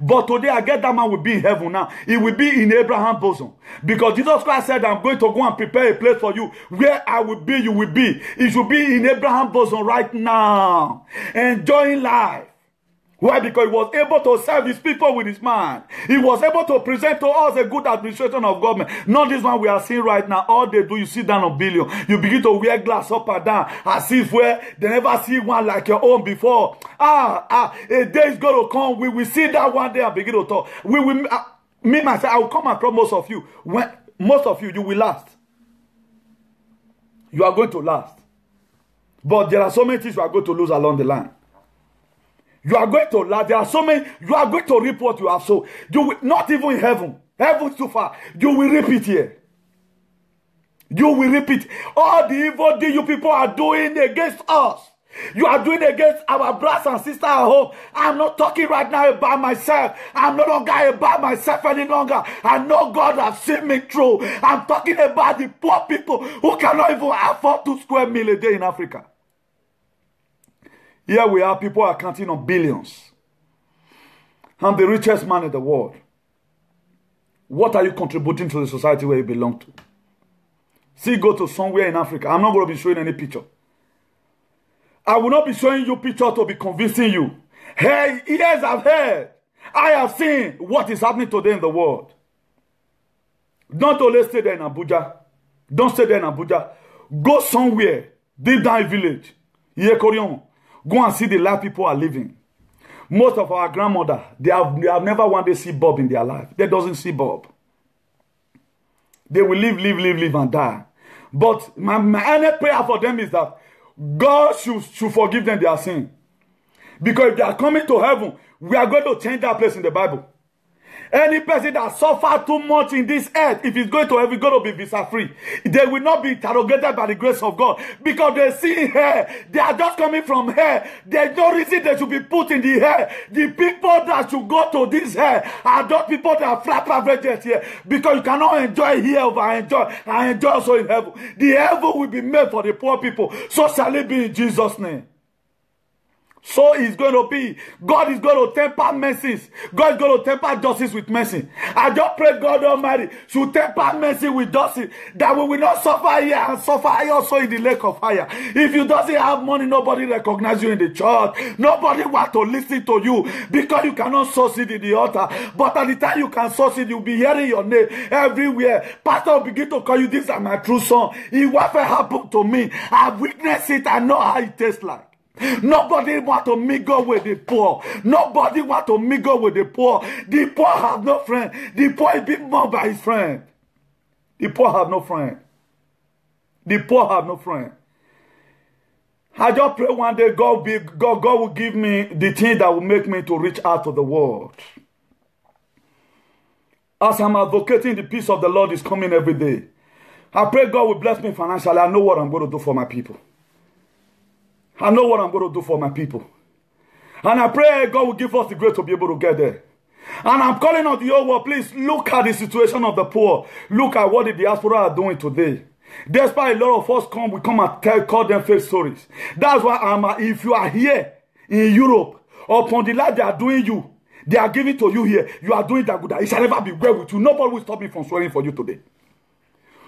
But today I get that man will be in heaven now. He will be in Abraham's bosom. Because Jesus Christ said, I'm going to go and prepare a place for you. Where I will be, you will be. He should be in Abraham's bosom right now. Enjoying life. Why? Because he was able to serve his people with his mind. He was able to present to us a good administration of government. Not this one we are seeing right now. All they do, you sit down on billion. You begin to wear glass up and down. As if where they never see one like your own before. A day is going to come. We will see that one day and begin to talk. We will, me myself, I will come across most of you. Most of you, you will last. You are going to last. But there are so many things you are going to lose along the line. You are going to laugh. There are so many. You are going to reap what you have sown. You will not even in heaven. Heaven is too far. You will reap it here. You will reap it. All the evil that you people are doing against us. You are doing against our brothers and sisters at home. I'm not talking right now about myself. I'm no longer about myself any longer. I know God has seen me through. I'm talking about the poor people who cannot even afford 2 square meals a day in Africa. Here we are, people are counting on billions. I'm the richest man in the world. What are you contributing to the society where you belong to? See, go to somewhere in Africa. I'm not going to be showing any picture. I will not be showing you picture to be convincing you. Hey, ears have heard. I have seen what is happening today in the world. Don't only stay there in Abuja. Don't stay there in Abuja. Go somewhere, deep down a village. Go and see the life people are living. Most of our grandmother, they have never wanted to see Bob in their life. They doesn't see Bob. They will live and die. But my only prayer for them is that God should forgive them their sin. Because if they are coming to heaven, we are going to change that place in the Bible. Any person that suffered too much in this earth, if he's going to heaven, he's going to be visa free. They will not be interrogated by the grace of God. Because they see here, they are just coming from here. There's no reason they should be put in the hair. The people that should go to this hair are those people that are flat average here. Because you cannot enjoy here over enjoy and enjoy also in heaven. The heaven will be made for the poor people. So shall it be in Jesus' name. So it's going to be. God is going to temper mercies. God is going to temper justice with mercy. I just pray God Almighty should temper mercy with justice, that we will not suffer here and suffer also in the lake of fire. If you doesn't have money, nobody recognize you in the church. Nobody want to listen to you because you cannot succeed in the altar. But at the time you can succeed, you'll be hearing your name everywhere. Pastor will begin to call you, this is my true son. It whatever happened to me, I've witnessed it. I know how it tastes like. Nobody want to mingle with the poor. Nobody want to mingle with the poor. The poor have no friend. The poor is being mocked by his friend. The poor have no friend. The poor have no friend. I just pray one day God will give me the thing that will make me to reach out to the world. As I'm advocating, the peace of the Lord is coming every day. I pray God will bless me financially. I know what I'm going to do for my people. I know what I'm going to do for my people. And I pray God will give us the grace to be able to get there. And I'm calling on the whole world, please look at the situation of the poor. Look at what the diaspora are doing today. Despite a lot of us we come and call them fake stories. That's why if you are here in Europe, upon the life they are doing you, they are giving to you here, you are doing that good. It shall never be well with you. Nobody will stop me from swearing for you today.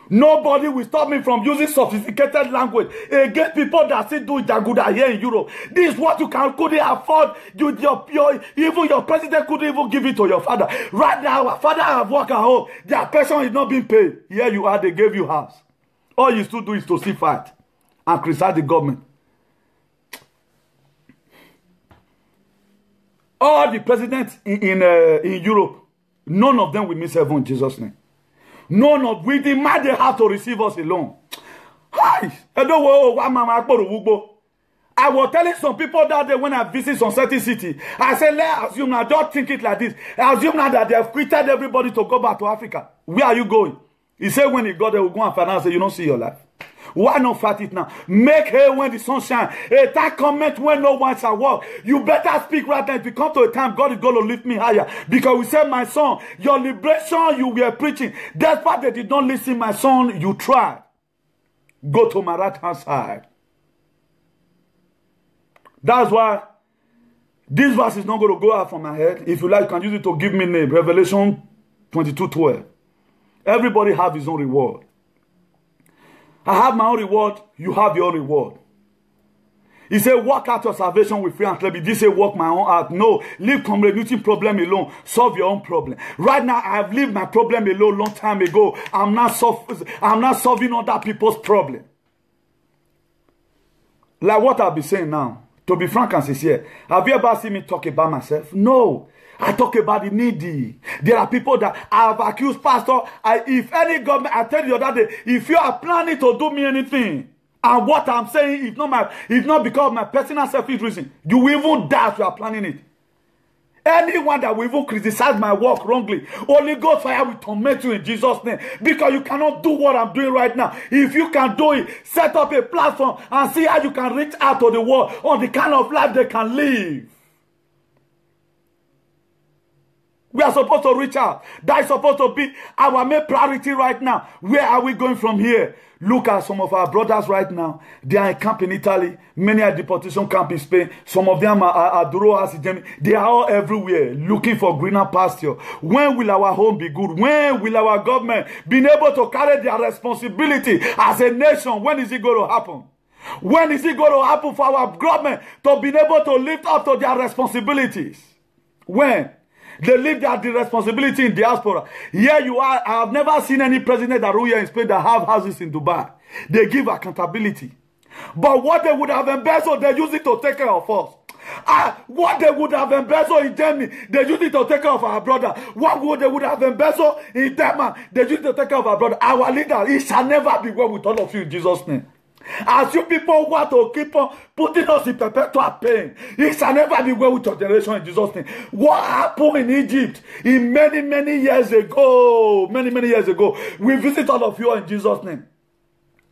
Nobody will stop me from using sophisticated language against people that still do Jaguda here in Europe. This is what you couldn't afford. Even your president couldn't even give it to your father. Right now, our father have worked at home. Their pension is not being paid. Here you are, they gave you house. All you still do is to see fight and criticize the government. All the presidents in Europe, none of them will miss heaven in Jesus' name. None of we demand they have to receive us alone. Hi, I was telling some people that day when I visit some certain city, I said, let's assume now, don't think it like this. Assume now that they have quitted everybody to go back to Africa. Where are you going? He said when he got there, we'll go and finance it. You don't see your life. Why not fight it now? Make hay when the sun shines. A time comment when no one shall walk. You better speak right now. If you come to a time, God is going to lift me higher. Because we said, my son, your liberation you were preaching. Despite they did not listen, my son, you tried. Go to my right hand side. That's why This verse is not going to go out from my head. If you like, you can use it to give me name. Revelation 22:12. Everybody have his own reward. I have my own reward. You have your own reward. He said, work out your salvation with fear and trembling. Did he say, work my own out? No. Leave community problem alone. Solve your own problem. Right now, I have lived my problem alone long time ago. I'm not solving other people's problem. Like what I'll be saying now. To be frank and sincere, have you ever seen me talk about myself? No. I talk about the needy. There are people that I have accused, Pastor. If any government, I tell you the other day, if you are planning to do me anything, and what I'm saying is not because of my personal selfish reason, you will even die if you are planning it. Anyone that will even criticize my work wrongly, Holy Ghost fire will torment you in Jesus' name. Because you cannot do what I'm doing right now. If you can do it, set up a platform and see how you can reach out to the world on the kind of life they can live. We are supposed to reach out. That is supposed to be our main priority right now. Where are we going from here? Look at some of our brothers right now. They are in camp in Italy. Many are deportation camp in Spain. Some of them are Duroas in Germany. They are all everywhere looking for greener pasture. When will our home be good? When will our government be able to carry their responsibility as a nation? When is it going to happen? When is it going to happen for our government to be able to live up to their responsibilities? When? They leave the responsibility in diaspora. Here you are. I have never seen any president that rule here in Spain that have houses in Dubai. They give accountability. But what they would have embezzled, they use it to take care of us. What they would have embezzled in Germany, they use it to take care of our brother. What they would have embezzled in Denmark, they use it to take care of our brother. Our leader, he shall never be well with all of you in Jesus' name. As you people want to keep on putting us in perpetual pain, it shall never be well with your generation in Jesus' name. What happened in Egypt in many years ago, many years ago, we visit all of you in Jesus' name.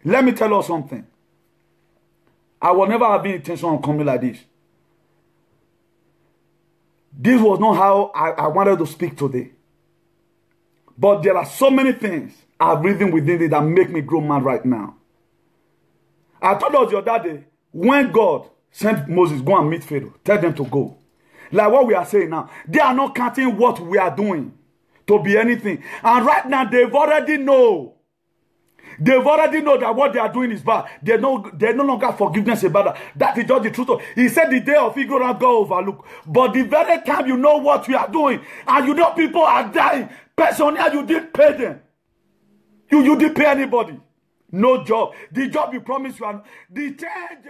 Let me tell you something. I will never have any intention on coming like this. This was not how I wanted to speak today. But there are so many things I've written within it that make me grow mad right now. I told us the other day, when God sent Moses, go and meet Pharaoh, tell them to go. Like what we are saying now, they are not counting what we are doing to be anything. And right now, they've already know. They've already know that what they are doing is bad. They no longer forgiveness about that. That is just the truth. He said the day of ignorance God overlook. But the very time you know what we are doing, and you know people are dying, personally you didn't pay them. You didn't pay anybody. No job. The job you promised you are the change.